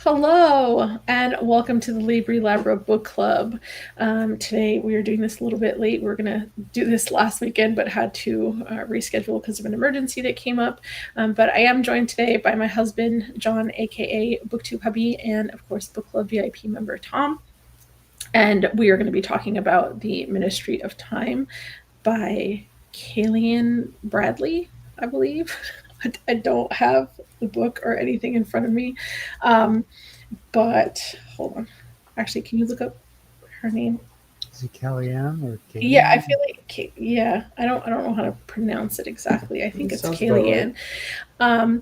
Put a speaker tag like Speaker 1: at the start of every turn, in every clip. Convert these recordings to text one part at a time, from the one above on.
Speaker 1: Hello, and welcome to the Libri Labra book club. Today we are doing this a little bit late. We were going to do this last weekend, but had to reschedule because of an emergency that came up. But I am joined today by my husband, John, aka BookTube Hubby, and of course, book club VIP member Tom. And we are going to be talking about The Ministry of Time by Kaliane Bradley, I believe. I don't have the book or anything in front of me. But hold on. Actually, can you look up her name?
Speaker 2: Is it Kellyanne or
Speaker 1: Yeah, I
Speaker 2: Kalian?
Speaker 1: feel like yeah. I don't know how to pronounce it exactly. I think
Speaker 3: That
Speaker 1: it's
Speaker 3: sounds about right.
Speaker 1: Kaliane. Um,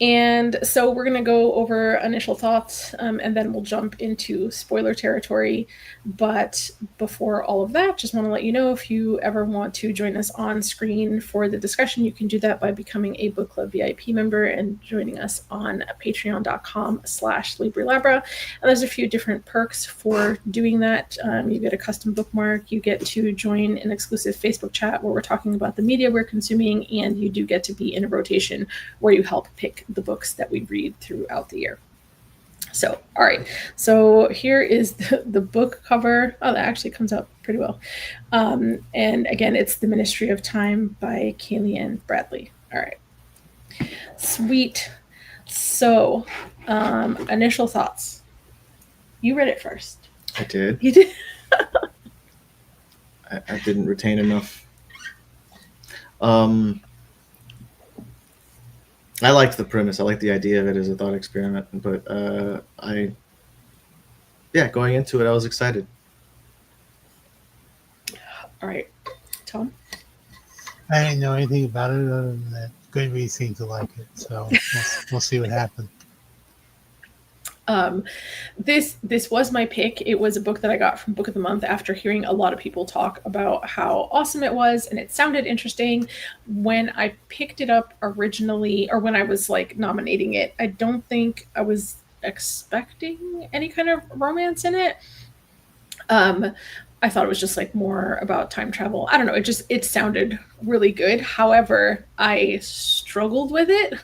Speaker 1: And so we're going to go over initial thoughts and then we'll jump into spoiler territory. But before all of that, just want to let you know if you ever want to join us on screen for the discussion, you can do that by becoming a book club VIP member and joining us on patreon.com/Libri Labra. And there's a few different perks for doing that. You get a custom bookmark, you get to join an exclusive Facebook chat where we're talking about the media we're consuming, and you do get to be in a rotation where you help pick the books that we read throughout the year. So, all right. So here is the book cover. Oh, that actually comes out pretty well. And again, it's The Ministry of Time by Kaliane Bradley. All right. Sweet. So, initial thoughts. You read it first.
Speaker 3: I did.
Speaker 1: You did.
Speaker 3: I didn't retain enough. I liked the premise. I liked the idea of it as a thought experiment. But going into it, I was excited.
Speaker 1: All right, Tom.
Speaker 2: I didn't know anything about it other than that Goodreads seemed to like it, so we'll see what happens.
Speaker 1: This was my pick. It was a book that I got from Book of the Month after hearing a lot of people talk about how awesome it was, and it sounded interesting. When I picked it up originally, or when I was like nominating it, I don't think I was expecting any kind of romance in it. I thought it was just like more about time travel. I don't know. It sounded really good. However, I struggled with it.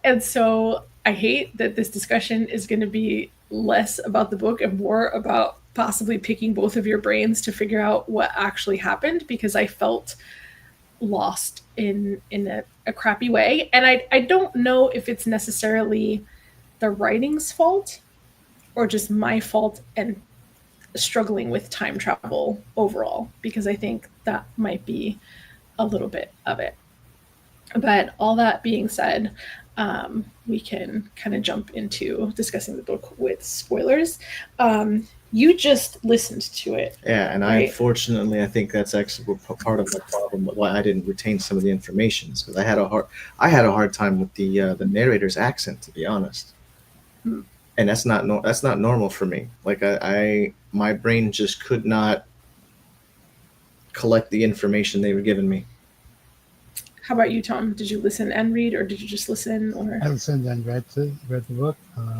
Speaker 1: And so I hate that this discussion is going to be less about the book and more about possibly picking both of your brains to figure out what actually happened, because I felt lost in a crappy way. And I don't know if it's necessarily the writing's fault or just my fault and struggling with time travel overall, because I think that might be a little bit of it. But all that being said, we can kind of jump into discussing the book with spoilers. You just listened to it.
Speaker 3: Yeah, and
Speaker 1: right?
Speaker 3: I think that's actually part of the problem why I didn't retain some of the information, because I had a hard time with the narrator's accent, to be honest.
Speaker 1: Hmm.
Speaker 3: And that's not normal for me. Like my brain just could not collect the information they were giving me.
Speaker 1: How about you, Tom? Did you listen and read, or did you just listen? Or
Speaker 2: I listened and read the book.
Speaker 3: I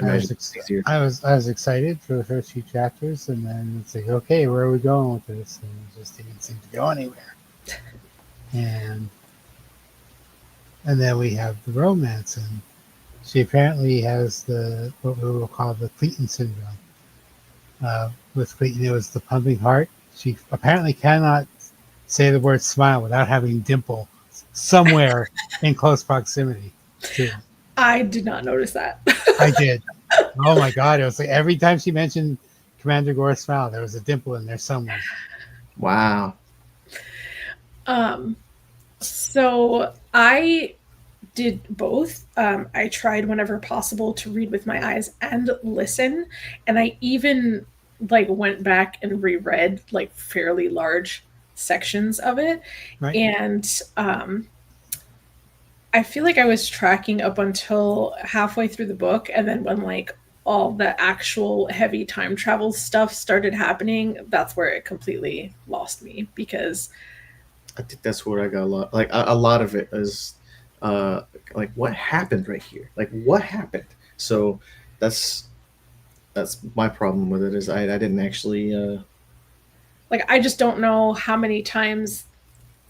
Speaker 2: I
Speaker 3: imagine
Speaker 2: was
Speaker 3: it's easier.
Speaker 2: I was excited for the first few chapters, and then it's like, okay, where are we going with this? And it just didn't seem to go anywhere. And then we have the romance, and she apparently has what we will call the Clayton syndrome. With Clayton, it was the pumping heart. She apparently cannot say the word smile without having dimple somewhere in close proximity to it.
Speaker 1: I did not notice that.
Speaker 2: I did. Oh my God. It was like every time she mentioned Commander Gore's smile, there was a dimple in there somewhere.
Speaker 3: Wow.
Speaker 1: So I did both. I tried whenever possible to read with my eyes and listen, and I even like went back and reread like fairly large sections of it.
Speaker 2: Right.
Speaker 1: And I feel like I was tracking up until halfway through the book, and then when like all the actual heavy time travel stuff started happening, that's where it completely lost me, because
Speaker 3: I think that's where I got a lot of it is like what happened right here, like what happened. So that's my problem with it, is I didn't actually
Speaker 1: like I just don't know how many times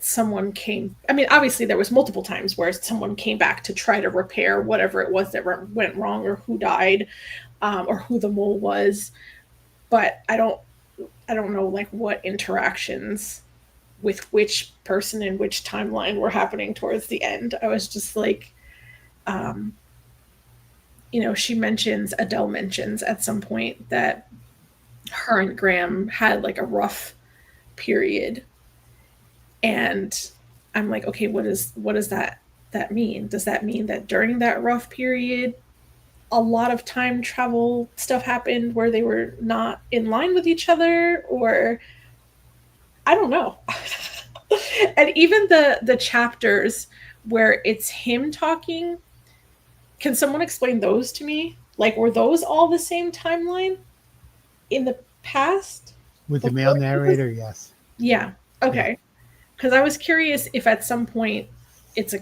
Speaker 1: someone came. I mean, obviously there was multiple times where someone came back to try to repair whatever it was that went wrong, or who died, or who the mole was. But I don't know like what interactions with which person in which timeline were happening towards the end. I was just like, Adele mentions at some point that her and Graham had like a rough period, and I'm like, okay, what does that mean? Does that mean that during that rough period a lot of time travel stuff happened where they were not in line with each other, or I don't know. And even the chapters where it's him talking, can someone explain those to me? Like, were those all the same timeline in the past?
Speaker 2: With the male narrator, yes.
Speaker 1: Yeah. Okay. Because I was curious if at some point it's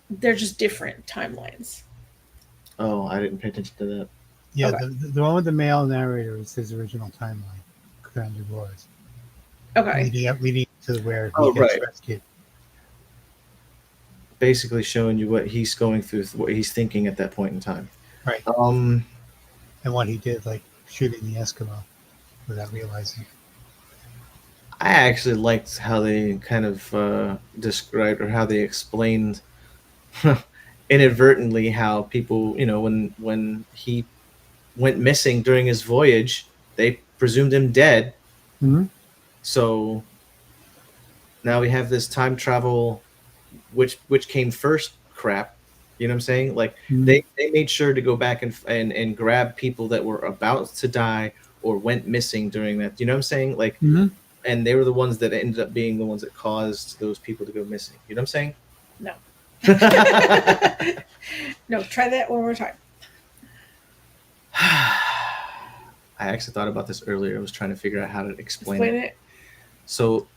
Speaker 1: they're just different timelines.
Speaker 3: Oh, I didn't pay attention to that.
Speaker 2: Yeah,
Speaker 1: Okay.
Speaker 2: the one with the male narrator is his original timeline, Grand Wars.
Speaker 1: Okay.
Speaker 2: Leading to where he
Speaker 3: Oh,
Speaker 2: gets
Speaker 3: right.
Speaker 2: rescued.
Speaker 3: Basically showing you what he's going through, what he's thinking at that point in time.
Speaker 2: Right.
Speaker 3: Um,
Speaker 2: And what he did, like shooting the Eskimo without realizing.
Speaker 3: I actually liked how they kind of described, or how they explained inadvertently how people, when he went missing during his voyage, they presumed him dead.
Speaker 2: Mm-hmm.
Speaker 3: So now we have this time travel, which came first crap. You know what I'm saying? Like
Speaker 2: Mhm.
Speaker 3: they made sure to go back and grab people that were about to die or went missing during that. You know what I'm saying? Like,
Speaker 2: Mm-hmm.
Speaker 3: and they were the ones that ended up being the ones that caused those people to go missing. You know what I'm saying?
Speaker 1: No. No, try that one more time.
Speaker 3: I actually thought about this earlier. I was trying to figure out how to explain it. So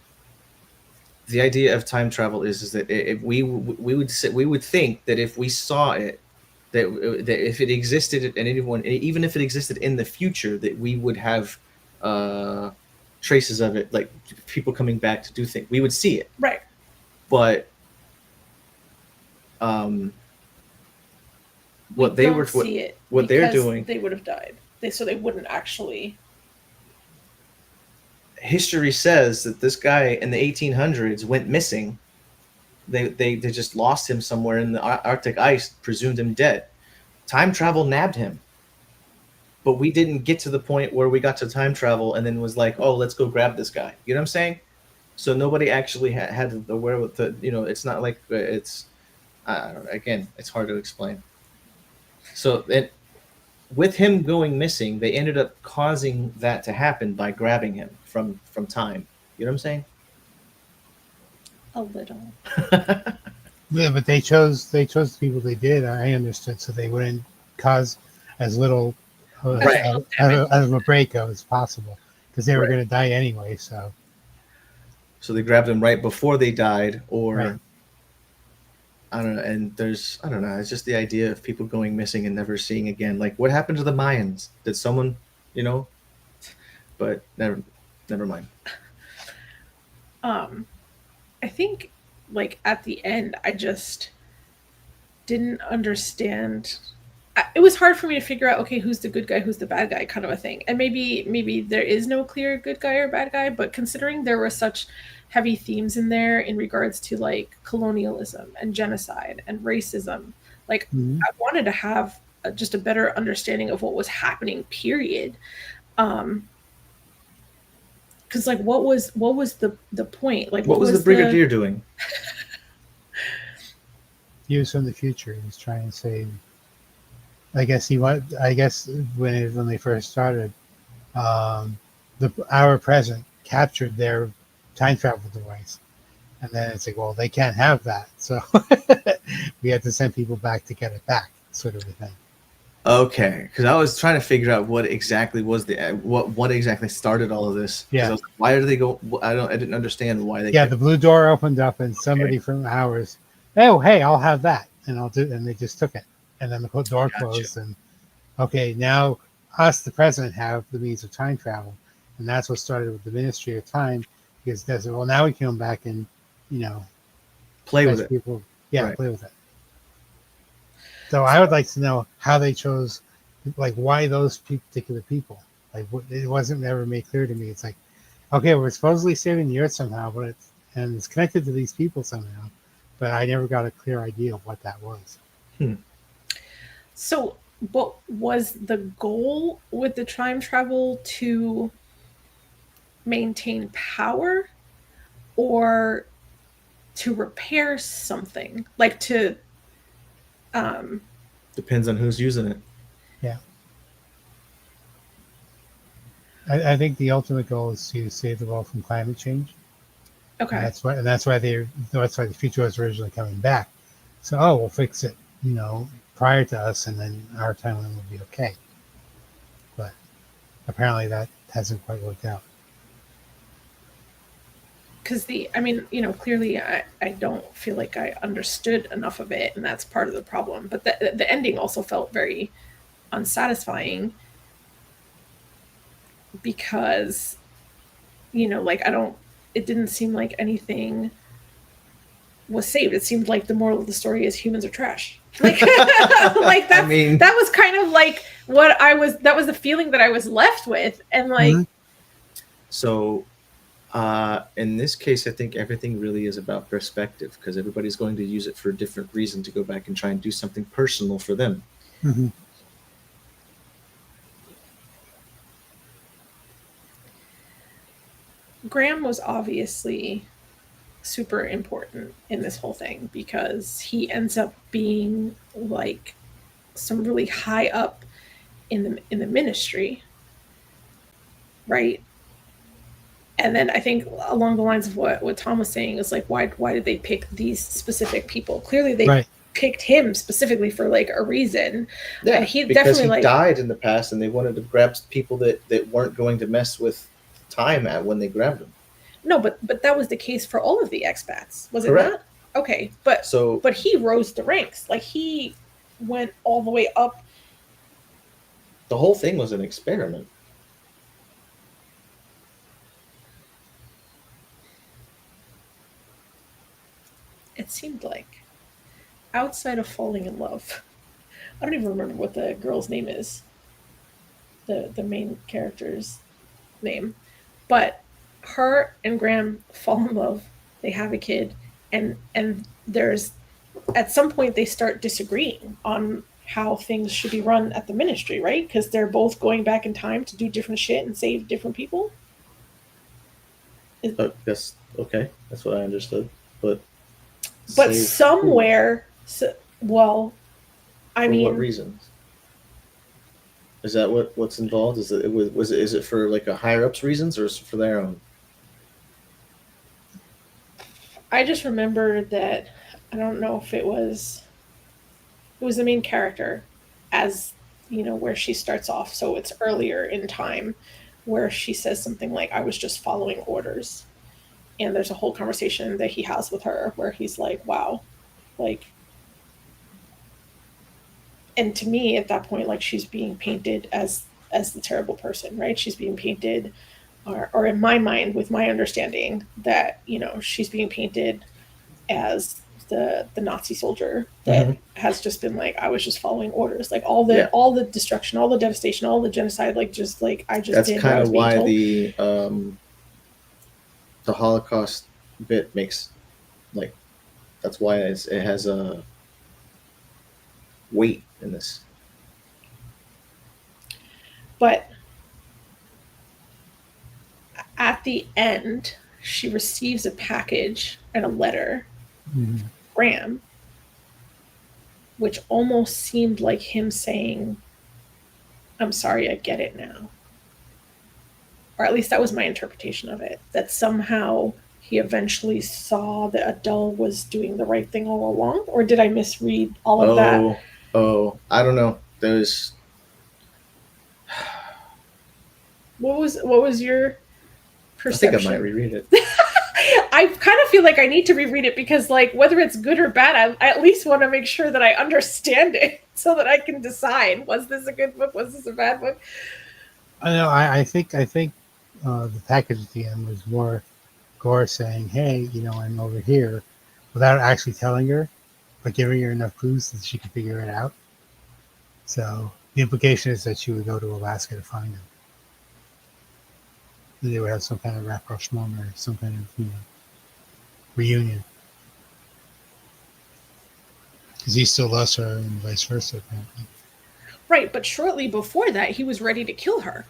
Speaker 3: the idea of time travel is that if we would think that if we saw it, that if it existed, and anyone, even if it existed in the future, that we would have traces of it, like people coming back to do things. We would see it,
Speaker 1: Right.
Speaker 3: but what they're doing,
Speaker 1: they would have died. So they wouldn't actually.
Speaker 3: History says that this guy in the 1800s went missing. They just lost him somewhere in the Arctic ice, presumed him dead. Time travel nabbed him, but we didn't get to the point where we got to time travel and then was like, oh, let's go grab this guy. You know what I'm saying? So nobody actually had the wherewithal. It's not like it's. I don't know. Again, it's hard to explain. So with him going missing, they ended up causing that to happen by grabbing him from time. You know what I'm saying?
Speaker 1: A little.
Speaker 2: Yeah, but they chose the people they did. I understood, so they wouldn't cause as little
Speaker 3: Right.
Speaker 2: of a breakup as possible, because they were
Speaker 3: Right.
Speaker 2: going to die anyway. So
Speaker 3: they grabbed him right before they died, or
Speaker 2: Right.
Speaker 3: I don't know. And I don't know. It's just the idea of people going missing and never seeing again. Like, what happened to the Mayans? Did someone, But never mind.
Speaker 1: I think, like, at the end, I just didn't understand. It was hard for me to figure out, okay, who's the good guy, who's the bad guy, kind of a thing. And maybe there is no clear good guy or bad guy, but considering there were such heavy themes in there in regards to like colonialism and genocide and racism, like
Speaker 2: Mhm.
Speaker 1: I wanted to have just a better understanding of what was happening, period. Because like what was the point? Like
Speaker 3: What was the brigadier doing?
Speaker 2: He was from the future. He was trying to save. I guess when they first started, our present captured their time travel device, and then it's like, well, they can't have that, so we had to send people back to get it back, sort of a thing.
Speaker 3: Okay, because I was trying to figure out what exactly was what exactly started all of this.
Speaker 2: Yeah.
Speaker 3: I was like, why did they go? I didn't understand why they.
Speaker 2: Yeah, the blue door opened up, and somebody from ours, oh, hey, I'll have that, and and they just took it, and then the door closed, and okay, now us, the president, have the means of time travel, and that's what started with the Ministry of Time because that's well now we can come back and
Speaker 3: Play with
Speaker 2: catch
Speaker 3: it.
Speaker 2: people. Yeah,
Speaker 3: Right.
Speaker 2: play with it. So I would like to know how they chose, like why those particular people. Like it wasn't ever made clear to me. It's like, okay, we're supposedly saving the earth somehow, but it's connected to these people somehow, but I never got a clear idea of what that was.
Speaker 1: So, what was the goal with the time travel to maintain power or to repair something? Like to
Speaker 3: Depends on who's using it.
Speaker 2: Yeah. I think the ultimate goal is to save the world from climate change.
Speaker 1: okay.
Speaker 2: And that's why the future was originally coming back. So we'll fix it, prior to us, and then our timeline will be okay. But apparently that hasn't quite worked out.
Speaker 1: Because clearly I don't feel like I understood enough of it, and that's part of the problem. But the ending also felt very unsatisfying because, it didn't seem like anything was saved. It seemed like the moral of the story is humans are trash. Like, like that was kind of like that was the feeling that I was left with. And like,
Speaker 3: so in this case, I think everything really is about perspective because everybody's going to use it for a different reason to go back and try and do something personal for them.
Speaker 2: Mm-hmm.
Speaker 1: Graham was obviously super important in this whole thing because he ends up being like some really high up in the ministry, right? And then I think along the lines of what Tom was saying is like, why did they pick these specific people? Clearly they picked him specifically for like a reason.
Speaker 3: Yeah,
Speaker 1: he
Speaker 3: because
Speaker 1: definitely
Speaker 3: he died in the past and they wanted to grab people that weren't going to mess with time at when they grabbed him.
Speaker 1: No, but that was the case for all of the expats, was it
Speaker 3: Correct.
Speaker 1: not? Okay, but he rose the ranks. Like he went all the way up.
Speaker 3: The whole thing was an experiment.
Speaker 1: It seemed like outside of falling in love, I don't even remember what the girl's name is. The main character's name, but her and Graham fall in love. They have a kid, and there's at some point they start disagreeing on how things should be run at the ministry, right? Because they're both going back in time to do different shit and save different people.
Speaker 3: That's okay. That's what I understood, but
Speaker 1: somewhere, what
Speaker 3: reasons? Is that what's involved? Is it for like a higher ups reasons or is it for their own?
Speaker 1: I just remember that I don't know if it was the main character, as where she starts off. So it's earlier in time, where she says something like, "I was just following orders," and there's a whole conversation that he has with her where he's like, "Wow," like. And to me, at that point, like she's being painted as the terrible person, right? She's being painted, or in my mind, with my understanding, that she's being painted as the Nazi soldier that has just been like, I was just following orders, like all the destruction, all the devastation, all the genocide, like just like I just.
Speaker 3: That's
Speaker 1: did
Speaker 3: kind of why
Speaker 1: told.
Speaker 3: The Holocaust bit makes like that's why it has a weight in this.
Speaker 1: But at the end, she receives a package and a letter, Graham, which almost seemed like him saying, "I'm sorry, I get it now." Or at least that was my interpretation of it, that somehow he eventually saw that Adele was doing the right thing all along. Or did I misread all of that?
Speaker 3: Oh, I don't know. There's
Speaker 1: What was your perception?
Speaker 3: I think I might reread it.
Speaker 1: I kind of feel like I need to reread it because, like, whether it's good or bad, I at least want to make sure that I understand it so that I can decide, was this a good book? Was this a bad book?
Speaker 2: I know. I think the package at the end was more Gore saying, "Hey, I'm over here," without actually telling her, but giving her enough clues that she could figure it out. So the implication is that she would go to Alaska to find him. They would have some kind of rapprochement or some kind of reunion. Because he still loves her and vice versa, apparently.
Speaker 1: Right, but shortly before that, he was ready to kill her.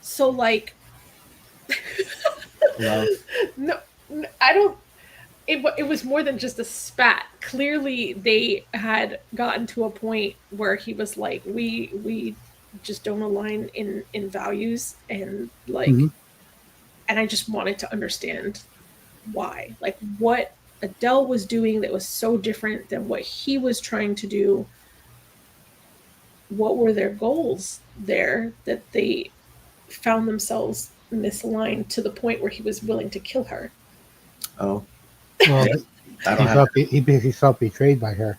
Speaker 1: So, like,
Speaker 3: Love.
Speaker 1: no, I don't. It was more than just a spat. Clearly, they had gotten to a point where he was like, we just don't align in values, and like,
Speaker 2: Mm-hmm.
Speaker 1: and I just wanted to understand why, like, what Adele was doing that was so different than what he was trying to do. What were their goals there that they found themselves misaligned to the point where he was willing to kill her?
Speaker 3: Oh,
Speaker 2: Well,
Speaker 3: I
Speaker 2: he
Speaker 3: don't have.
Speaker 2: he felt betrayed by her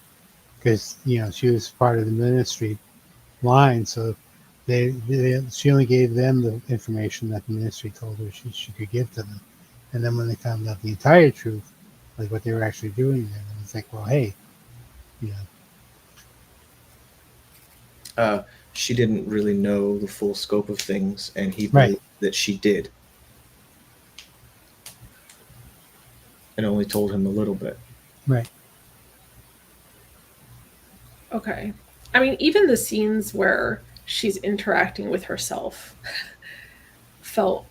Speaker 2: because she was part of the ministry line. So she only gave them the information that the ministry told her she could give to them. And then when they found out the entire truth, like what they were actually doing, then it's like, well, hey, you know,
Speaker 3: She didn't really know the full scope of things, and he
Speaker 2: right,
Speaker 3: believed that she did, and only told him a little bit.
Speaker 2: right.
Speaker 1: Okay. I mean, even the scenes where she's interacting with herself felt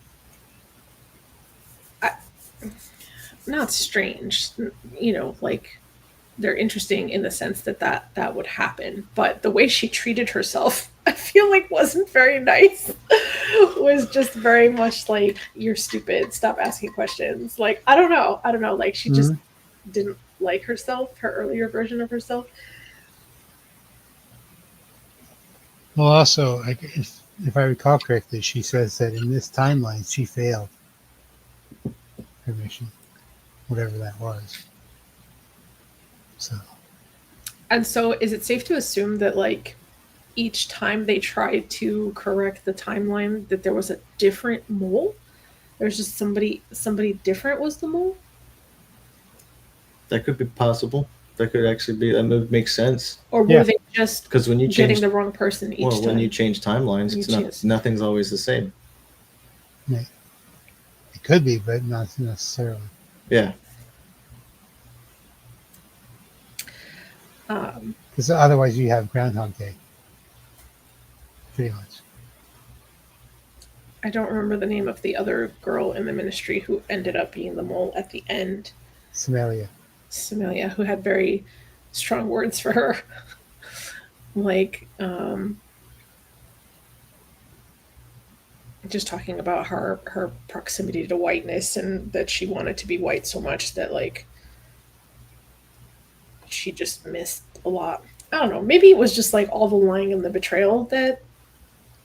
Speaker 1: I, not strange, like they're interesting in the sense that would happen, but the way she treated herself, I feel like wasn't very nice. Was just very much like, you're stupid, stop asking questions. Like, I don't know, like she just
Speaker 2: Mm-hmm.
Speaker 1: didn't like herself, her earlier version of herself.
Speaker 2: Well, also, if I recall correctly, she says that in this timeline she failed her mission, whatever that was. So
Speaker 1: And so is it safe to assume that, like, each time they tried to correct the timeline, that there was a different mole? There's just somebody different was the mole?
Speaker 3: That could be possible. That could actually be. That would make sense.
Speaker 1: Or were
Speaker 2: yeah,
Speaker 1: they just
Speaker 3: Because when you
Speaker 1: getting
Speaker 3: change,
Speaker 1: the wrong person
Speaker 3: well,
Speaker 1: each
Speaker 3: when you
Speaker 1: time?
Speaker 3: change timelines,
Speaker 1: You
Speaker 3: it's not.
Speaker 1: choose.
Speaker 3: Nothing's always the same.
Speaker 2: yeah, it could be, but not necessarily.
Speaker 3: Yeah.
Speaker 1: Um,
Speaker 2: Because otherwise, you have Groundhog Day, pretty much.
Speaker 1: I don't remember the name of the other girl in the ministry who ended up being the mole at the end.
Speaker 2: Somalia.
Speaker 1: Samalia, who had very strong words for her. Like, just talking about her proximity to whiteness, and that she wanted to be white so much that, like, she just missed a lot. I don't know. Maybe it was just like all the lying and the betrayal that,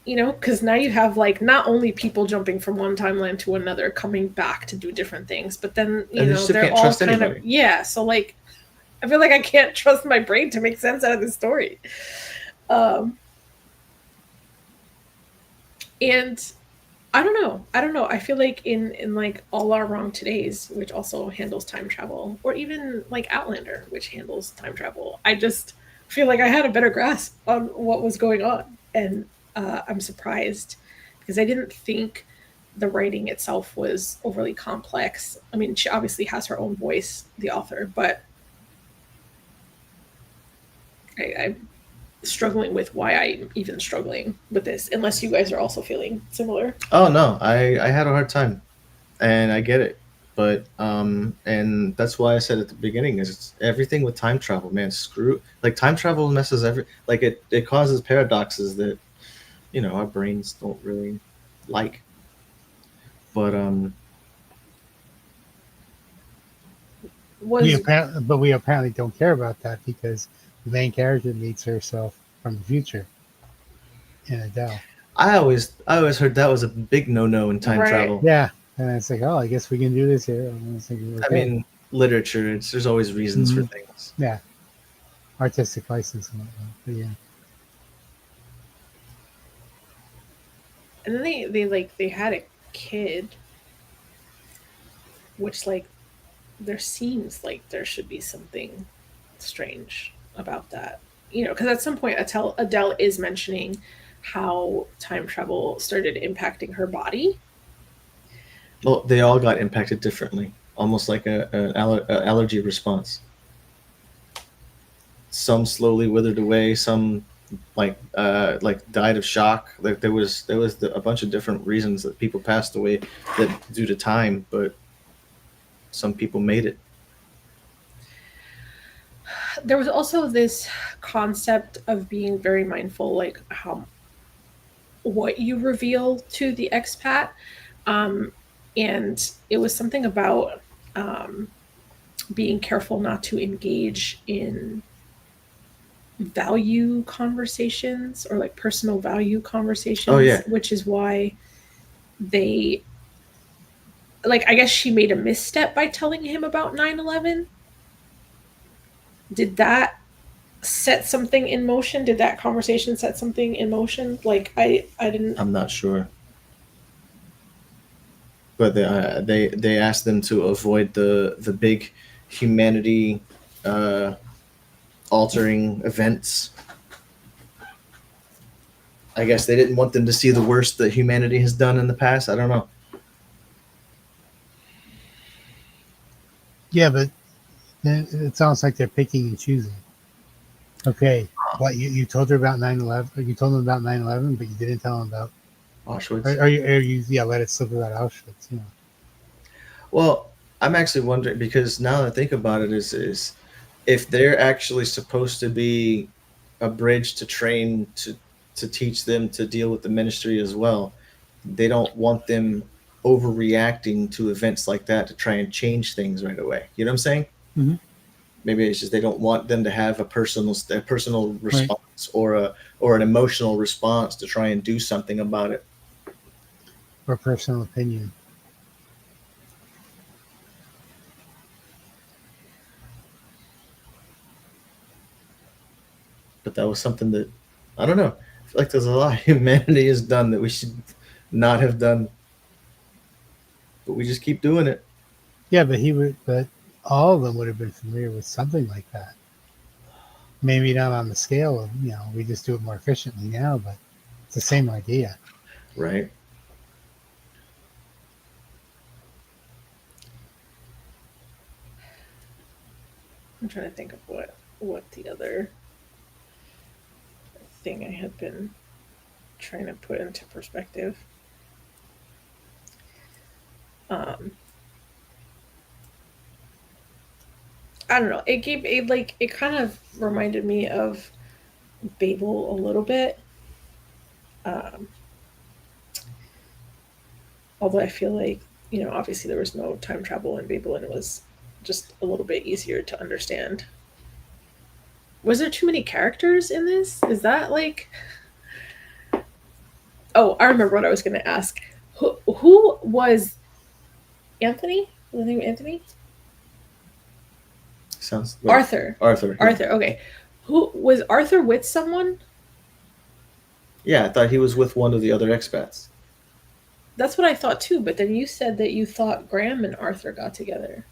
Speaker 1: because now you have, like, not only people jumping from one timeline to another, coming back to do different things, but then,
Speaker 3: And you still
Speaker 1: they're
Speaker 3: can't
Speaker 1: all
Speaker 3: trust
Speaker 1: kind of,
Speaker 3: anybody.
Speaker 1: yeah. So, like, I feel like I can't trust my brain to make sense out of this story. Um, and I don't know. I don't know. I feel like in like All Our Wrong Todays, which also handles time travel, or even like Outlander, which handles time travel, I just feel like I had a better grasp on what was going on, and I'm surprised because I didn't think the writing itself was overly complex. I mean, she obviously has her own voice, the author, but I'm struggling with why I'm even struggling with this, unless you guys are also feeling similar.
Speaker 3: Oh no, I had a hard time, and I get it, but and that's why I said at the beginning is it's everything with time travel, man. Screw like time travel messes like it causes paradoxes that our brains don't really like. But
Speaker 1: Was
Speaker 2: But we apparently don't care about that because the main character meets herself from the future in Adele.
Speaker 3: I always heard that was a big no in time
Speaker 1: right.
Speaker 3: travel.
Speaker 2: Yeah, and it's like, oh, I guess we can do this here. And it's like,
Speaker 3: I
Speaker 2: okay,
Speaker 3: mean, literature. There's always reasons for things.
Speaker 2: yeah, artistic license and whatnot. But yeah,
Speaker 1: And then they like they had a kid. which like there seems like there should be something strange about that, because at some point Adele is mentioning how time travel started impacting her body.
Speaker 3: Well, they all got impacted differently, almost like a allergy response. Some slowly withered away. Some like died of shock. Like there was a bunch of different reasons that people passed away that due to time, but some people made it.
Speaker 1: There was also this concept of being very mindful, like how what you reveal to the expat. Um, and it was something about um, being careful not to engage in value conversations or like personal value
Speaker 3: Oh
Speaker 1: conversations,
Speaker 3: yeah,
Speaker 1: which is why they, like, I guess she made a misstep by telling him about 9/11. Did that set something in motion? Did that conversation set something in motion? Like I didn't.
Speaker 3: I'm not sure, but they asked them to avoid the big humanity uh, altering events. I guess they didn't want them to see the worst that humanity has done in the past. I don't know.
Speaker 2: Yeah, but then it sounds like they're picking and choosing. Okay, what you told her about 9/11? You told them about 9/11, but you didn't tell them about.
Speaker 3: Auschwitz.
Speaker 2: Or you yeah, let it slip about Auschwitz. You know.
Speaker 3: Well, I'm actually wondering because now that I think about it, is if they're actually supposed to be a bridge to train to teach them to deal with the ministry as well, they don't want them overreacting to events like that to try and change things right away. You know what I'm saying?
Speaker 2: Mm-hmm.
Speaker 3: Maybe it's just they don't want them to have a personal
Speaker 2: Right.
Speaker 3: response or an emotional response to try and do something about it.
Speaker 2: Or personal opinion.
Speaker 3: But that was something that I don't know. I feel like there's a lot humanity has done that we should not have done, but we just keep doing it.
Speaker 2: Yeah, but he would. But all of them would have been familiar with something like that. Maybe not on the scale of we just do it more efficiently now, but it's the same idea.
Speaker 3: Right?
Speaker 1: I'm trying to think of what the other thing I had been trying to put into perspective. Um, I don't know. It kind of reminded me of Babel a little bit. Um, Although I feel like, obviously there was no time travel in Babel and it was just a little bit easier to understand. Was there too many characters in this? Is that like. Oh, I remember what I was going to ask. Who was Anthony? Was his name Anthony?
Speaker 3: Sounds
Speaker 1: Arthur.
Speaker 3: Arthur. Yeah.
Speaker 1: Arthur, okay. Who was Arthur with someone?
Speaker 3: Yeah, I thought he was with one of the other expats.
Speaker 1: That's what I thought too, but then you said that you thought Graham and Arthur got together.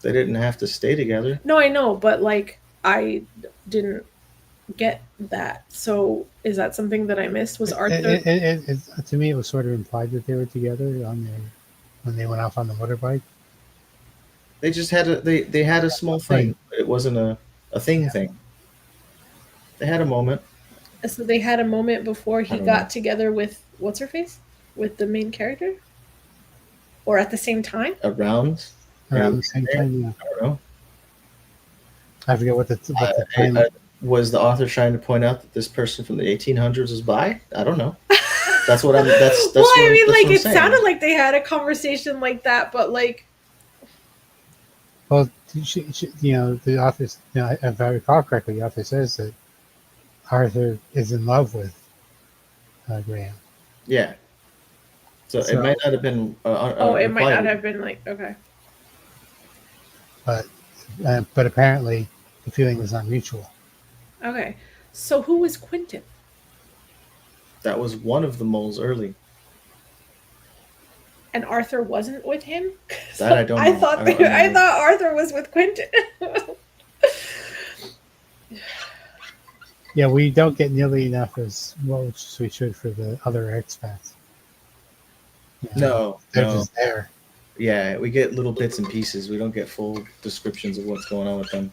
Speaker 3: They didn't have to stay together.
Speaker 1: No, I know, but like I didn't get that. So is that something that I missed? Was Arthur?
Speaker 2: To me, it was sort of implied that they were together when they went off on the motorbike.
Speaker 3: They just had they had a small thing.
Speaker 2: Right.
Speaker 3: It wasn't a thing
Speaker 2: Yeah.
Speaker 3: thing. They had a moment.
Speaker 1: So they had a moment before
Speaker 3: I
Speaker 1: he
Speaker 3: don't
Speaker 1: got
Speaker 3: know.
Speaker 1: together with what's her face, with the main character, or at the same time.
Speaker 3: Around
Speaker 2: Around the same time. Yeah.
Speaker 3: I don't know.
Speaker 2: I forget what the time.
Speaker 3: Was the author trying to point out that this person from the 1800s was bi? I don't know. That's what I'm. That's
Speaker 1: Well, I
Speaker 3: what,
Speaker 1: mean,
Speaker 3: that's
Speaker 1: like
Speaker 3: what I'm
Speaker 1: it
Speaker 3: saying.
Speaker 1: sounded like they had a conversation like that, but like.
Speaker 2: Well, the author, if I recall correctly, the author says that Arthur is in love with Graham.
Speaker 3: Yeah. So it
Speaker 2: So,
Speaker 3: might not have been.
Speaker 1: Oh, it might not
Speaker 3: implied.
Speaker 1: have been like okay.
Speaker 2: but apparently the feeling was not mutual.
Speaker 1: Okay. So who was Quentin?
Speaker 3: That was one of the moles early.
Speaker 1: and Arthur wasn't with him.
Speaker 3: That I don't know.
Speaker 1: I thought I thought Arthur was with Quentin.
Speaker 2: Yeah, we don't get nearly enough as well as we should for the other expats. They're just there.
Speaker 3: Yeah, we get little bits and pieces. We don't get full descriptions of what's going on with them.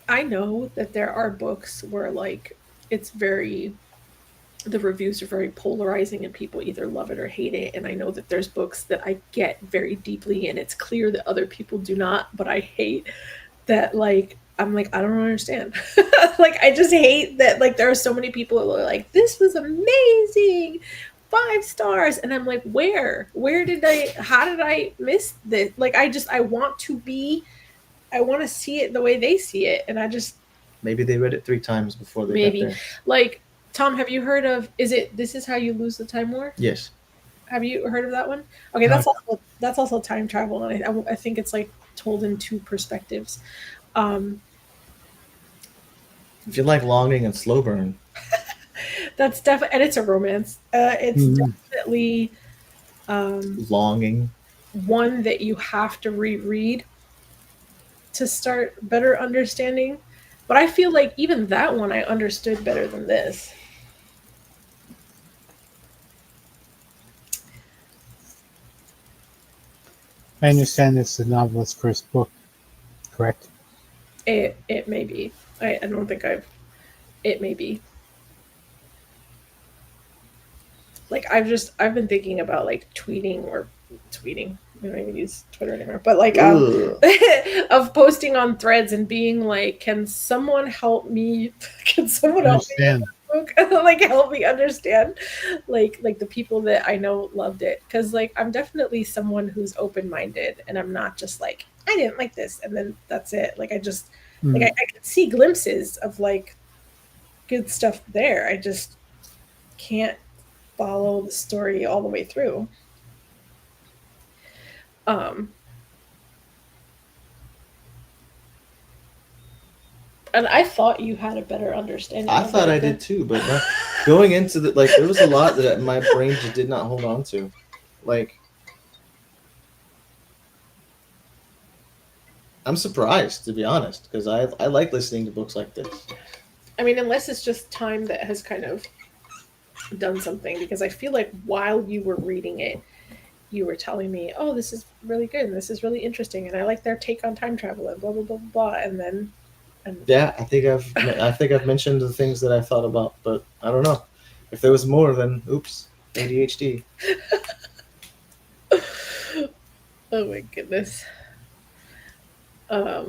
Speaker 1: I know that there are books where like it's very the reviews are very polarizing and people either love it or hate it, and I know that there's books that I get very deeply and it's clear that other people do not, but I hate that like I'm like I don't understand. Like I just hate that like there are so many people who are like this was amazing, 5 stars, and I'm like where did how did I miss this? Like I want to see it the way they see it, and I just
Speaker 3: maybe they read it 3 times before they
Speaker 1: maybe
Speaker 3: got there.
Speaker 1: like Tom, have you heard of This Is How You Lose the Time War?
Speaker 3: Yes.
Speaker 1: Have you heard of that one? Okay, that's also time travel, and I think it's like told in 2 perspectives.
Speaker 3: If you like Longing and Slow Burn,
Speaker 1: That's definitely, and it's a romance. It's definitely
Speaker 3: Longing.
Speaker 1: one that you have to reread to start better understanding. But I feel like even that one I understood better than this.
Speaker 2: I understand it's the novelist's first book, correct?
Speaker 1: It may be. I don't think it may be. Like I've been thinking about like tweeting. I don't even use Twitter anymore, but like of posting on threads and being like, can someone help me? Can someone help me? Like help me understand like the people that I know loved it, because like I'm definitely someone who's open-minded and I'm not just like I didn't like this and then that's it. Like I just like I can see glimpses of like good stuff there. I just can't follow the story all the way through. And I thought you had a better understanding.
Speaker 3: I thought I did too, but going into the like, there was a lot that my brain just did not hold on to. Like, I'm surprised, to be honest, because I like listening to books like this.
Speaker 1: I mean, unless it's just time that has kind of done something, because I feel like while you were reading it, you were telling me, oh, this is really good and this is really interesting and I like their take on time travel and blah blah blah blah, and then
Speaker 3: yeah, I think I've mentioned the things that I thought about, but I don't know if there was more. Then oops, ADHD.
Speaker 1: Oh my goodness.
Speaker 2: Yeah,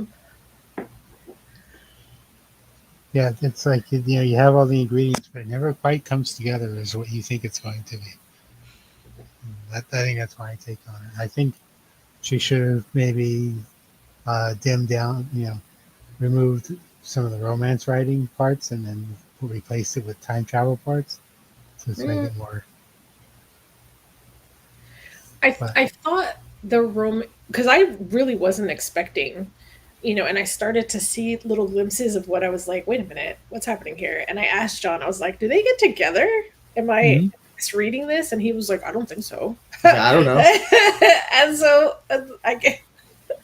Speaker 2: it's like you have all the ingredients, but it never quite comes together as what you think it's going to be. I think that's my take on it. I think she should have maybe dimmed down, removed some of the romance writing parts and then replaced it with time travel parts to make it more.
Speaker 1: I thought because I really wasn't expecting, and I started to see little glimpses of what I was like, wait a minute, what's happening here? And I asked John, I was like, do they get together? Am I misreading this? And he was like, I don't think so.
Speaker 3: I don't know.
Speaker 1: And so I can't.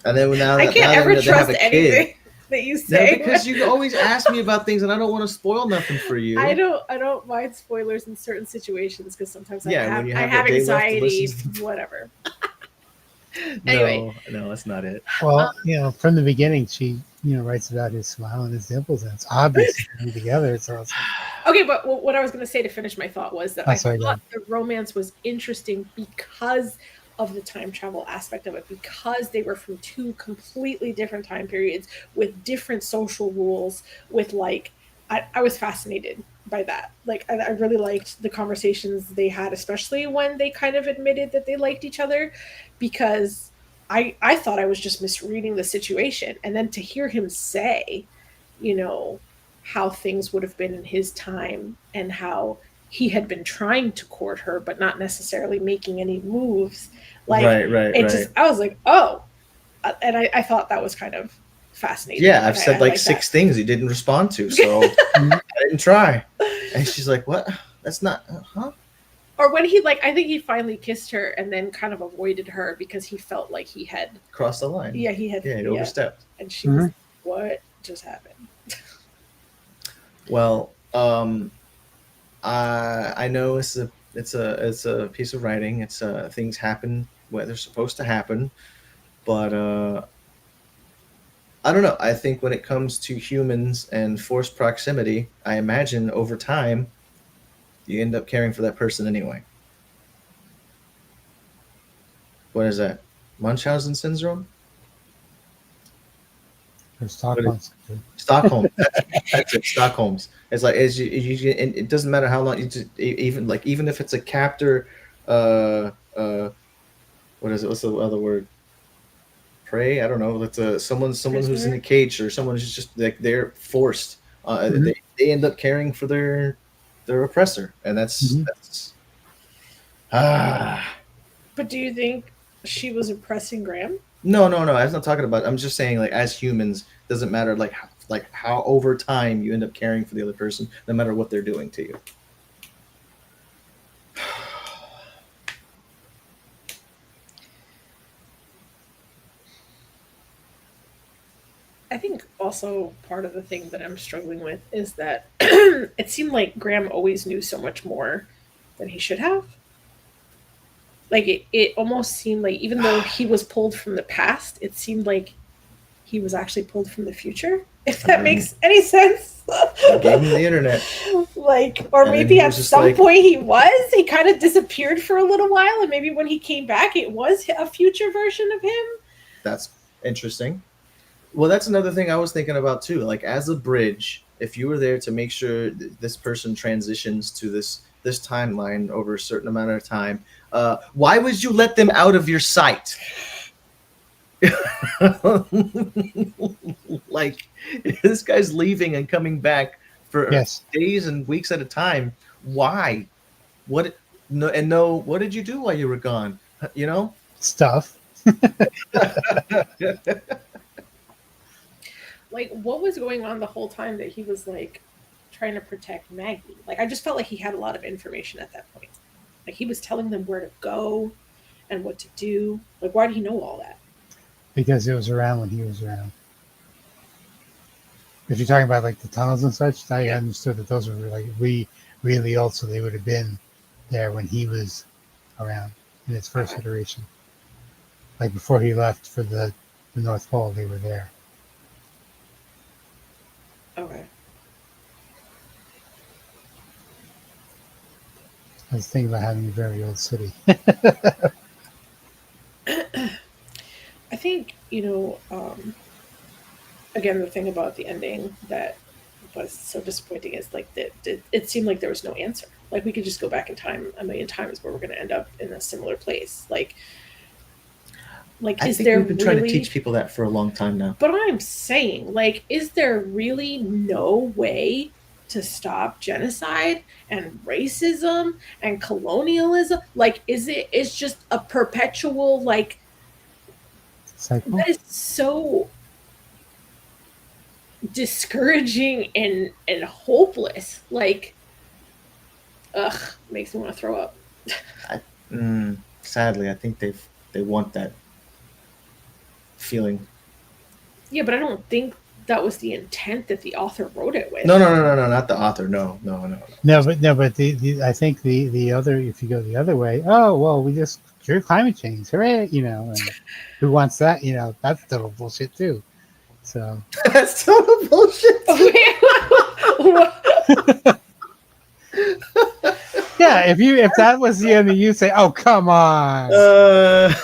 Speaker 3: And then
Speaker 1: I can't ever trust anything that you say.
Speaker 3: No, because you always ask me about things, and I don't want to spoil nothing for you.
Speaker 1: I don't mind spoilers in certain situations because sometimes I have
Speaker 3: a
Speaker 1: anxiety, whatever. Anyway,
Speaker 3: no, that's not it.
Speaker 2: Well, from the beginning, she writes about his smile and his dimples, and it's obvious they're together. So it's
Speaker 1: okay, but what I was going to say to finish my thought was that I thought the romance was interesting because of the time travel aspect of it, because they were from 2 completely different time periods with different social rules, with like I was fascinated by that. Like I really liked the conversations they had, especially when they kind of admitted that they liked each other, because I thought I was just misreading the situation, and then to hear him say, how things would have been in his time and how he had been trying to court her but not necessarily making any moves. Like right. I was like, oh, and I thought that was kind of fascinating.
Speaker 3: Yeah, I've said like 6 things he didn't respond to, so I didn't try. And she's like, what? That's not, huh?
Speaker 1: Or when he like, I think he finally kissed her and then kind of avoided her because he felt like he had
Speaker 3: Crossed the line.
Speaker 1: Yeah, he had.
Speaker 3: Yeah, he
Speaker 1: Yeah,
Speaker 3: overstepped.
Speaker 1: and she was. What just happened?
Speaker 3: Well, I know it's a piece of writing. It's things happen where they're supposed to happen, but I don't know. I think when it comes to humans and forced proximity, I imagine over time you end up caring for that person anyway. What is that? Munchausen syndrome?
Speaker 2: Or Stockholm syndrome.
Speaker 3: Stockholm. That's it. Stockholm's. It's like as and it doesn't matter how long you just even if it's a captor, uh, uh, what is it? What's the other word? Prey? I don't know. It's someone who's in a cage or someone who's just like they're forced. They end up caring for their oppressor, and that's
Speaker 1: But do you think she was oppressing Graham?
Speaker 3: No. I'm not talking about. I'm just saying, like, as humans, doesn't matter like how over time you end up caring for the other person, no matter what they're doing to you.
Speaker 1: I think also part of the thing that I'm struggling with is that it seemed like Graham always knew so much more than he should have. Like it almost seemed like even though he was pulled from the past, it seemed like he was actually pulled from the future. If that makes any sense.
Speaker 3: I gave him the internet.
Speaker 1: Like, or
Speaker 3: And
Speaker 1: maybe
Speaker 3: he
Speaker 1: at
Speaker 3: was just
Speaker 1: some
Speaker 3: like-
Speaker 1: point he kind of disappeared for a little while, and maybe when he came back, it was a future version of him.
Speaker 3: That's interesting. Well, that's another thing I was thinking about too. Like, as a bridge, if you were there to make sure this person transitions to this timeline over a certain amount of time, why would you let them out of your sight? Like, this guy's leaving and coming back for days and weeks at a time. Why? What? No. What did you do while you were gone? You know,
Speaker 2: Stuff.
Speaker 1: Like, what was going on the whole time that he was like trying to protect Maggie? Like, I just felt like he had a lot of information at that point. Like, he was telling them where to go and what to do. Like, why did he know all that?
Speaker 2: Because it was around when he was around. If you're talking about like the tunnels and such, I understood that those were like really old, so they would have been there when he was around in his first iteration. Like before he left for the North Pole, they were there.
Speaker 1: Okay.
Speaker 2: I was thinking about having a very old city.
Speaker 1: I think, again, the thing about the ending that was so disappointing is like that it seemed like there was no answer. Like, we could just go back in time a million times where we're going to end up in a similar place. Like
Speaker 3: I
Speaker 1: is
Speaker 3: think
Speaker 1: there
Speaker 3: we've been trying to teach people that for a long time now.
Speaker 1: But I'm saying, like, is there really no way to stop genocide and racism and colonialism? Like, it's just a perpetual, like,
Speaker 2: Cycle?
Speaker 1: that is so discouraging and hopeless. Like, makes me want to throw up.
Speaker 3: Sadly, I think they want that feeling.
Speaker 1: Yeah, but I don't think that was the intent that the author wrote it with.
Speaker 3: No, not the author. No.
Speaker 2: But I think the other, if you go the other way, oh well, we just cured climate change, hooray! And who wants that? That's total bullshit too. So
Speaker 3: that's total bullshit.
Speaker 2: Yeah, if that was the end, you say, "Oh, come on."
Speaker 1: I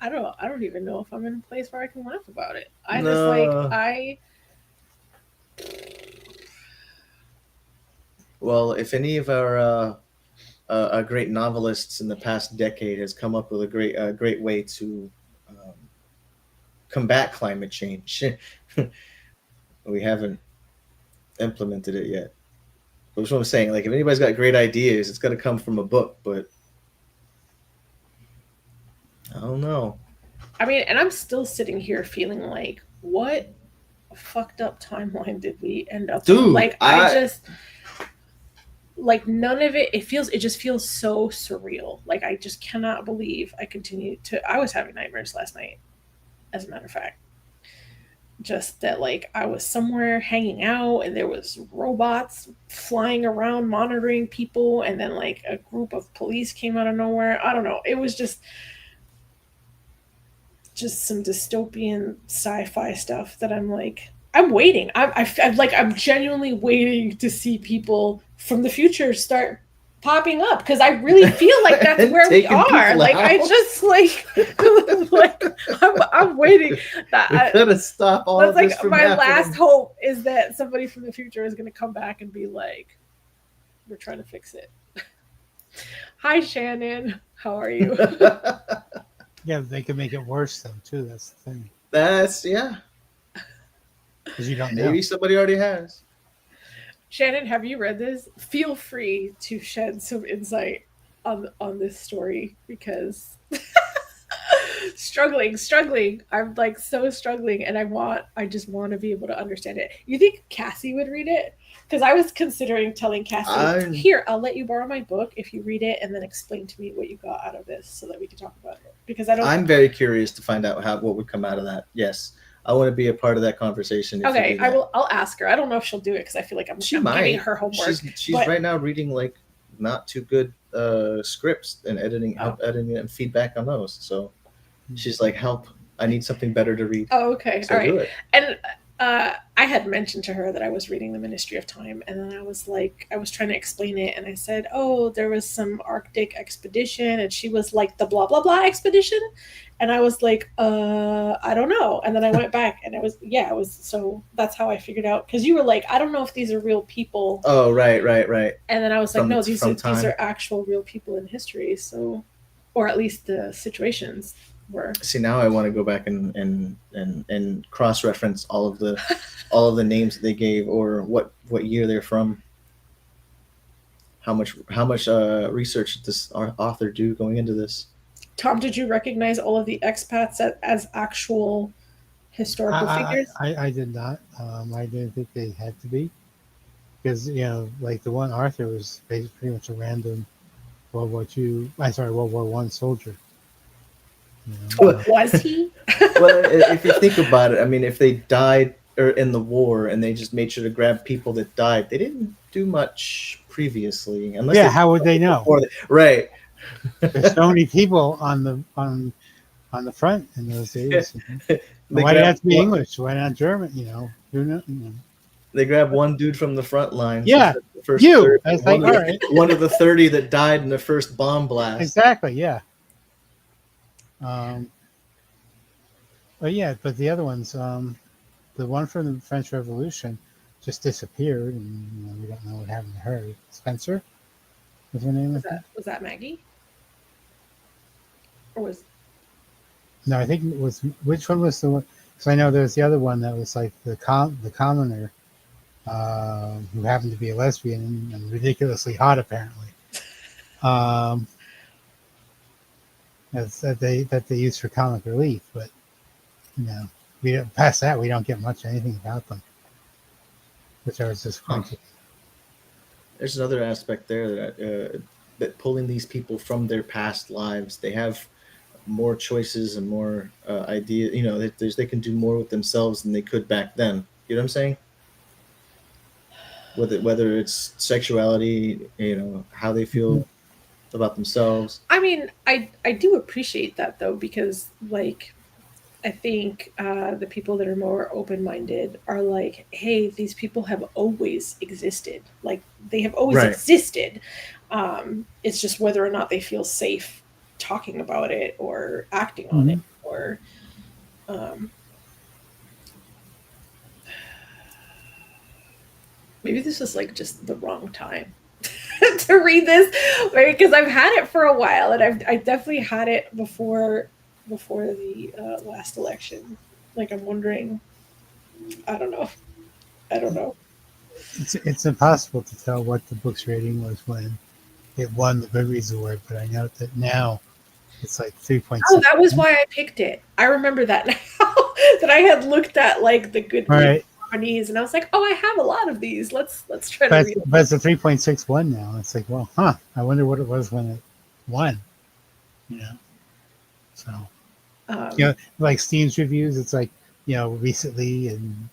Speaker 1: don't even know if I'm in a place where I can laugh about it.
Speaker 3: Well, if any of our great novelists in the past decade has come up with a great way to combat climate change, we haven't implemented it yet. That's what I'm saying. Like, if anybody's got great ideas, it's got to come from a book. But I don't know.
Speaker 1: I mean, and I'm still sitting here feeling like, what fucked up timeline did we end up
Speaker 3: Dude,
Speaker 1: in? Like, I just like none of it, it just feels so surreal. Like I just cannot believe I was having nightmares last night, as a matter of fact. Just that like I was somewhere hanging out and there was robots flying around monitoring people, and then like a group of police came out of nowhere. I don't know. It was just some dystopian sci-fi stuff that I'm like, I'm waiting. I'm genuinely waiting to see people from the future start popping up, because I really feel like that's where we are. Like out. I just like I'm waiting.
Speaker 3: That we gotta stop all of this from happening.
Speaker 1: My last hope is that somebody from the future is going to come back and be like, "We're trying to fix it." Hi, Shannon. How are you?
Speaker 2: Yeah, they can make it worse though too. That's the thing.
Speaker 3: That's yeah.
Speaker 2: Because you don't know.
Speaker 3: Maybe somebody already has.
Speaker 1: Shannon, have you read this? Feel free to shed some insight on this story, because struggling. I'm like so struggling, and I just want to be able to understand it. You think Cassie would read it? Because I was considering telling Cassie, here, I'll let you borrow my book if you read it and then explain to me what you got out of this so that we can talk about it. Because I'm
Speaker 3: very curious to find out what would come out of that. Yes. I want to be a part of that conversation.
Speaker 1: Okay, I'll ask her. I don't know if she'll do it because I feel like I'm giving her homework.
Speaker 3: She's right now reading like not too good scripts and editing and feedback on those. So she's like, help. I need something better to read.
Speaker 1: Oh, okay.
Speaker 3: So
Speaker 1: all right. And I had mentioned to her that I was reading The Ministry of Time, and then I was trying to explain it, and I said, oh, there was some Arctic expedition, and she was like, the blah, blah, blah expedition. And I was like, I don't know. And then I went back, and it was, so that's how I figured out. Because you were like, I don't know if these are real people.
Speaker 3: Oh, right.
Speaker 1: And then I was like, no, these are actual real people in history. So, or at least the situations were.
Speaker 3: See, now I want to go back and cross-reference all of the names that they gave, or what year they're from. How much research did this author do going into this?
Speaker 1: Tom, did you recognize all of the expats as actual historical figures?
Speaker 2: I did not. I didn't think they had to be, because like the one Arthur was pretty much a random World War I soldier.
Speaker 1: Was he?
Speaker 3: Well, if you think about it, I mean, if they died in the war and they just made sure to grab people that died, they didn't do much previously.
Speaker 2: How would they know?
Speaker 3: Right.
Speaker 2: There's so many people on the front in those days. Why did it have to be English? Why not German?
Speaker 3: They grabbed one dude from the front line.
Speaker 2: Yeah,
Speaker 3: the first
Speaker 2: you.
Speaker 3: 30,
Speaker 2: I was like, all right.
Speaker 3: One of the 30 that died in the first bomb blast.
Speaker 2: Exactly. Yeah. But the other ones, the one from the French Revolution just disappeared, and we don't know what happened to her. Spencer was her name.
Speaker 1: Was that Maggie? Or was?
Speaker 2: No, I think it was. Which one was the one? So I know there's the other one that was like the commoner, who happened to be a lesbian and ridiculously hot, apparently. That they use for comic relief, but we don't, past that we don't get much anything about them, which I was disappointed.
Speaker 3: There's another aspect there that pulling these people from their past lives, they have more choices and more ideas. They can do more with themselves than they could back then. You know what I'm saying? Whether it's sexuality, how they feel about themselves.
Speaker 1: I mean, I do appreciate that though, because like I think the people that are more open-minded are like, hey, these people have always existed. Like they have always existed. It's just whether or not they feel safe talking about it or acting on it, or maybe this is like just the wrong time to read this, right? Because I've had it for a while, and I definitely had it before the last election. Like I'm wondering, I don't know.
Speaker 2: It's impossible to tell what the book's rating was when it won the Goodreads award, but I note that now it's like 3.6.
Speaker 1: Oh, that was why I picked it. I remember that now. That I had looked at like the Goodreads nominees, and I was like, oh, I have a lot of these. Let's try to
Speaker 2: But,
Speaker 1: read them.
Speaker 2: but it's a 3.61 now. It's like, well, I wonder what it was when it won. You know, so like Steam's reviews, it's like recently and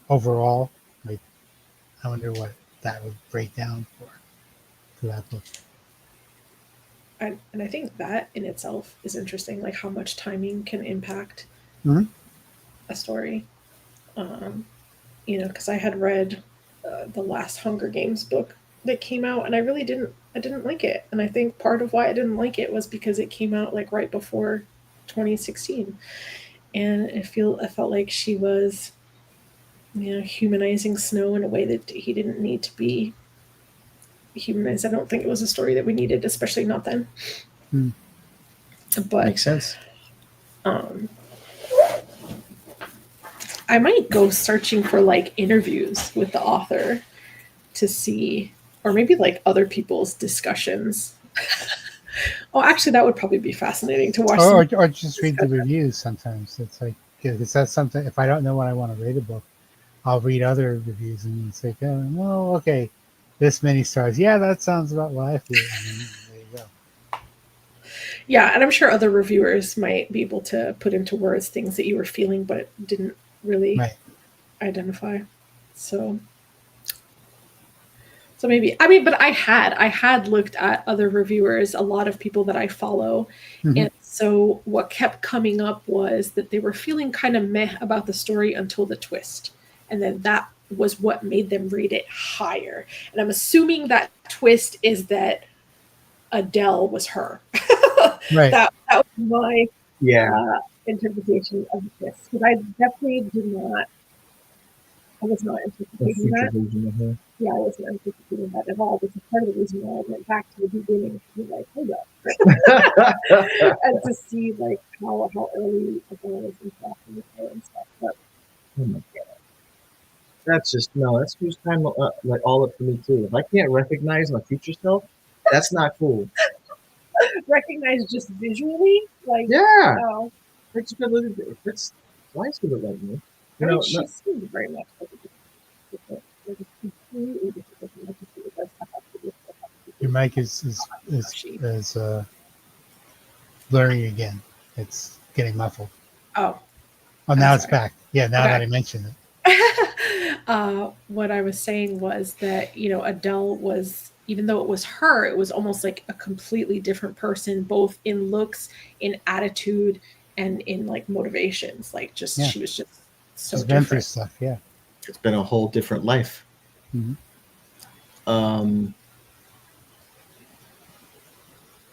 Speaker 2: overall. Like, I wonder what that would break down for that book.
Speaker 1: And I think that in itself is interesting, like how much timing can impact a story. Because I had read the last Hunger Games book that came out, and I didn't like it. And I think part of why I didn't like it was because it came out like right before 2016, and I felt like she was, humanizing Snow in a way that he didn't need to be humanized. I don't think it was a story that we needed, especially not then. But
Speaker 3: Makes sense.
Speaker 1: I might go searching for like interviews with the author to see, or maybe like other people's discussions. Oh, actually, that would probably be fascinating to watch.
Speaker 2: Or just read the reviews sometimes. It's like, because that's something, if I don't know what I want to rate a book, I'll read other reviews and it's like, oh, well, okay, this many stars. Yeah, that sounds about what I feel. There you go.
Speaker 1: Yeah, and I'm sure other reviewers might be able to put into words things that you were feeling but didn't really identify. So maybe, but I had looked at other reviewers, a lot of people that I follow, and so what kept coming up was that they were feeling kind of meh about the story until the twist, and then that was what made them rate it higher. And I'm assuming that twist is that Adele was her.
Speaker 2: Right.
Speaker 1: That was my interpretation of the twist, because I definitely I was not anticipating that. Yeah, I wasn't anticipating that at all. This is part of the reason why I went back to the beginning to be like, hold up. And to see like how early Adele was interacting with her and stuff. But
Speaker 3: that's just that's just kind of like all up to me too. If I can't recognize my future self, that's not cool.
Speaker 1: Recognize just visually, like
Speaker 3: It's good. It's nice to look like me.
Speaker 1: She seemed very much like a completely different.
Speaker 2: Your mic is blurry again. It's getting muffled.
Speaker 1: Oh,
Speaker 2: now it's back. Yeah, now that I mentioned
Speaker 1: it. What I was saying was that Adele was, even though it was her, it was almost like a completely different person, both in looks, in attitude, and in like motivations. Like she was just so
Speaker 2: She's
Speaker 1: different.
Speaker 2: been through stuff. Yeah,
Speaker 3: it's been a whole different life.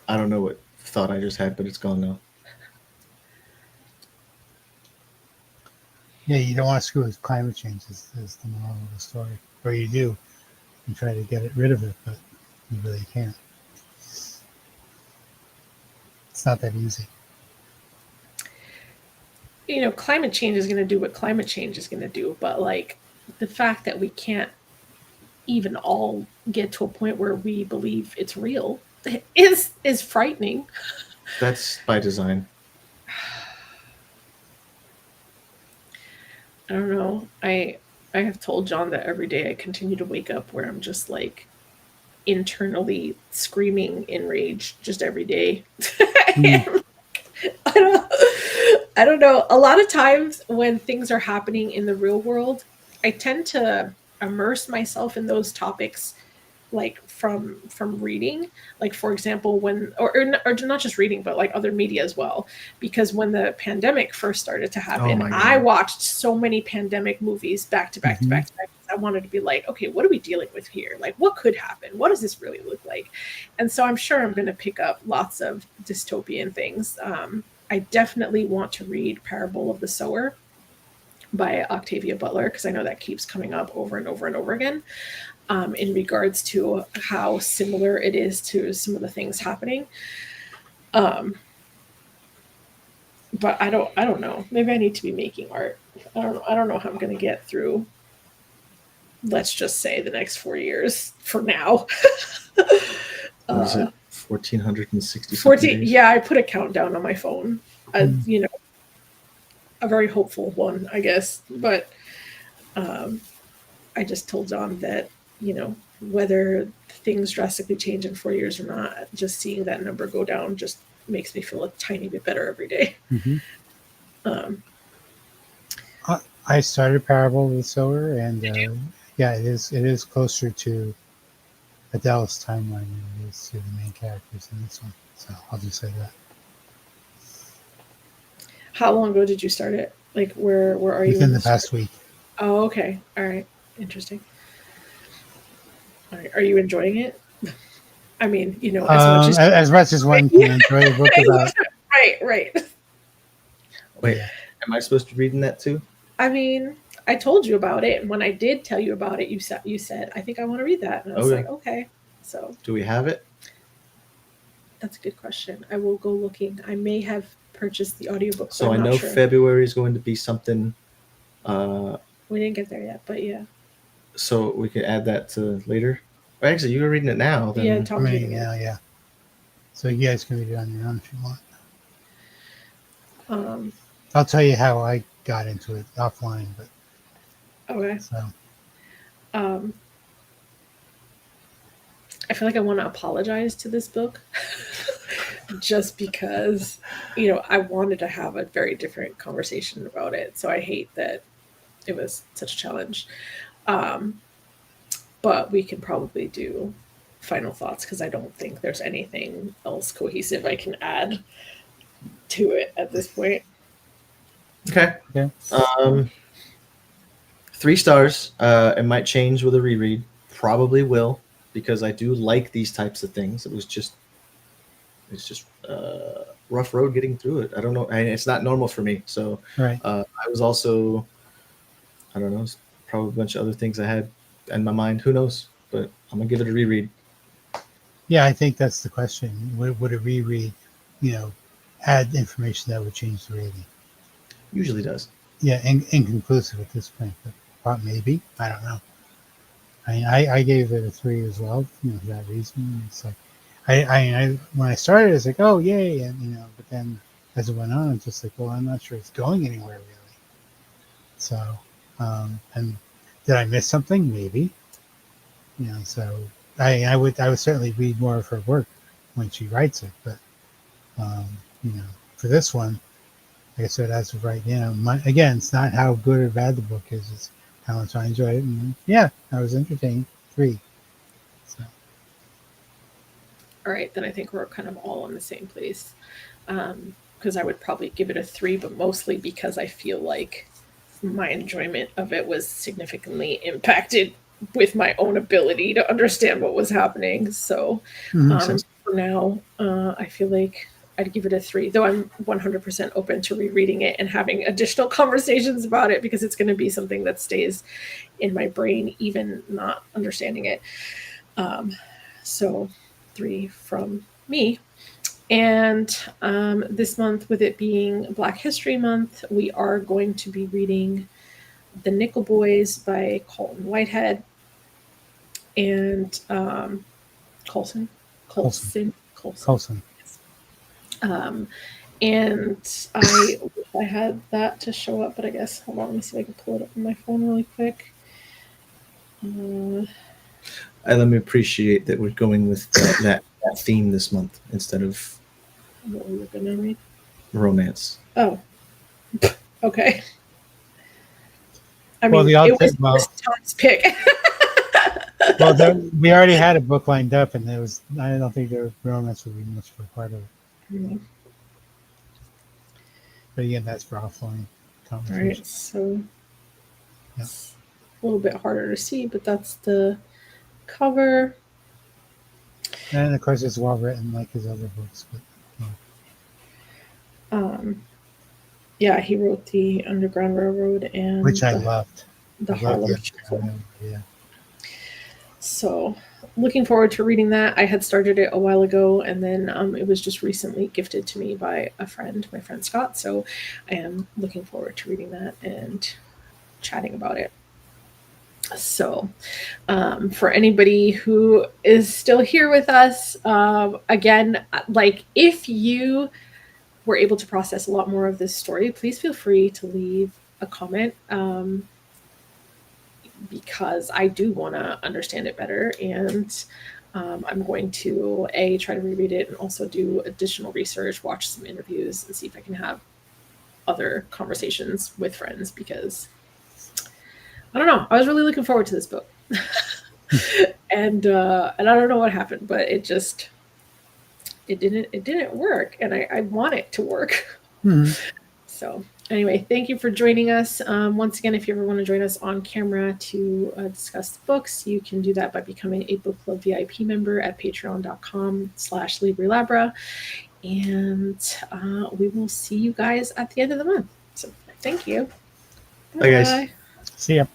Speaker 3: I don't know what thought I just had, but it's gone now.
Speaker 2: Yeah, you don't want to screw with climate change is the moral of the story. Or you do. You try to get rid of it, but you really can't. It's not that easy.
Speaker 1: Climate change is going to do what climate change is going to do, but like the fact that we can't even all get to a point where we believe it's real is frightening.
Speaker 3: That's by design.
Speaker 1: I don't know. I have told John that every day I continue to wake up where I'm just like internally screaming in rage just every day. I don't know. A lot of times when things are happening in the real world, I tend to immerse myself in those topics like from reading, like for example when or not just reading but like other media as well, because when the pandemic first started to happen, I watched so many pandemic movies back to back to back to back. I wanted to be like, okay, what are we dealing with here? Like, what could happen? What does this really look like? And so I'm sure I'm going to pick up lots of dystopian things. I definitely want to read Parable of the Sower by Octavia Butler, because I know that keeps coming up over and over and over again. In regards to how similar it is to some of the things happening. But I don't know. Maybe I need to be making art. I don't know how I'm going to get through, let's just say, the next 4 years for now.
Speaker 3: What is it? 1,460.
Speaker 1: 14. Yeah, I put a countdown on my phone. A very hopeful one, I guess. But I just told John that, whether things drastically change in 4 years or not, just seeing that number go down just makes me feel a tiny bit better every day.
Speaker 2: Mm-hmm.
Speaker 1: Um,
Speaker 2: I started Parable of the Sower, and yeah, it is closer to Adele's timeline than it is to the main characters in this one. So I'll just say that.
Speaker 1: how long ago did you start it? Like, where are you?
Speaker 2: Within the past week.
Speaker 1: Oh, okay. All right. Interesting. All right. Are you enjoying it? I mean,
Speaker 2: as much as one can enjoy a book about.
Speaker 1: Right.
Speaker 3: Wait,
Speaker 2: Yeah.
Speaker 3: am I supposed to be reading that too?
Speaker 1: I mean, I told you about it, and when I did tell you about it, you said, "I think I want to read that," and I was like, "Okay." So,
Speaker 3: do we have it?
Speaker 1: That's a good question. I will go looking. I may have purchased the audiobook.
Speaker 3: So I know February is going to be something.
Speaker 1: We didn't get there yet, but yeah.
Speaker 3: So we could add that to later. Or actually, you were reading it now. Then.
Speaker 1: Yeah, Tom's reading it.
Speaker 2: Yeah. So you guys can read it on your own if you want. I'll tell you how I got into it offline, but
Speaker 1: okay.
Speaker 2: So.
Speaker 1: I feel like I want to apologize to this book just because, I wanted to have a very different conversation about it. So I hate that it was such a challenge. But we can probably do final thoughts because I don't think there's anything else cohesive I can add to it at this point.
Speaker 3: Okay. 3 stars. It might change with a reread. Probably will, because I do like these types of things. It's just rough road getting through it. I don't know. It's not normal for me. So
Speaker 2: right.
Speaker 3: I was also, I don't know, probably a bunch of other things I had in my mind. Who knows? But I'm gonna give it a reread.
Speaker 2: Yeah, I think that's the question. Would a reread, add information that would change the rating?
Speaker 3: Usually does.
Speaker 2: Yeah, inconclusive at this point, but maybe. I don't know. I mean, I gave it a 3 as well, for that reason. It's like, I when I started, it's like, oh yay, and but then as it went on, it's just like, well, I'm not sure it's going anywhere really. So, and did I miss something? Maybe. So I would certainly read more of her work when she writes it, but for this one, like I said, as of right now, again, it's not how good or bad the book is; it's how much I enjoyed it. And yeah, I was entertained. 3. So.
Speaker 1: All right, then I think we're kind of all in the same place. Because I would probably give it a 3, but mostly because I feel like my enjoyment of it was significantly impacted with my own ability to understand what was happening. So for now, I feel like I'd give it a 3, though I'm 100% open to rereading it and having additional conversations about it because it's going to be something that stays in my brain, even not understanding it. So 3 from me. And this month, with it being Black History Month, we are going to be reading The Nickel Boys by Colton Whitehead and Colson. And I had that to show up, but I guess, hold on, let me see if I can pull it up on my phone really quick.
Speaker 3: Let me appreciate that we're going with that theme this month instead of
Speaker 1: what we were going to read.
Speaker 3: Romance.
Speaker 1: Oh, okay. I mean, it was Tom's pick.
Speaker 2: Well, we already had a book lined up, and I don't think the romance would be much of a part of it. Mm-hmm. But again, that's for offline conversation.
Speaker 1: All right, so it's a little bit harder to see, but that's the cover.
Speaker 2: And of course, it's well written, like his other books. But,
Speaker 1: yeah, he wrote the Underground Railroad and
Speaker 2: which I loved.
Speaker 1: The Harlem Shuffle.
Speaker 2: Yeah.
Speaker 1: So, looking forward to reading that. I had started it a while ago, and then it was just recently gifted to me by a friend, my friend Scott. So, I am looking forward to reading that and chatting about it. So, for anybody who is still here with us, again, like if you were able to process a lot more of this story, please feel free to leave a comment. because I do want to understand it better. And I'm going to try to reread it and also do additional research, watch some interviews, and see if I can have other conversations with friends, because I don't know. I was really looking forward to this book. and I don't know what happened, but it didn't work, and I want it to work.
Speaker 2: Mm-hmm.
Speaker 1: So anyway, thank you for joining us. Once again, if you ever want to join us on camera to discuss the books, you can do that by becoming a book club VIP member at patreon.com/Libri Labra. And we will see you guys at the end of the month. So thank you.
Speaker 3: Bye, guys.
Speaker 2: See ya.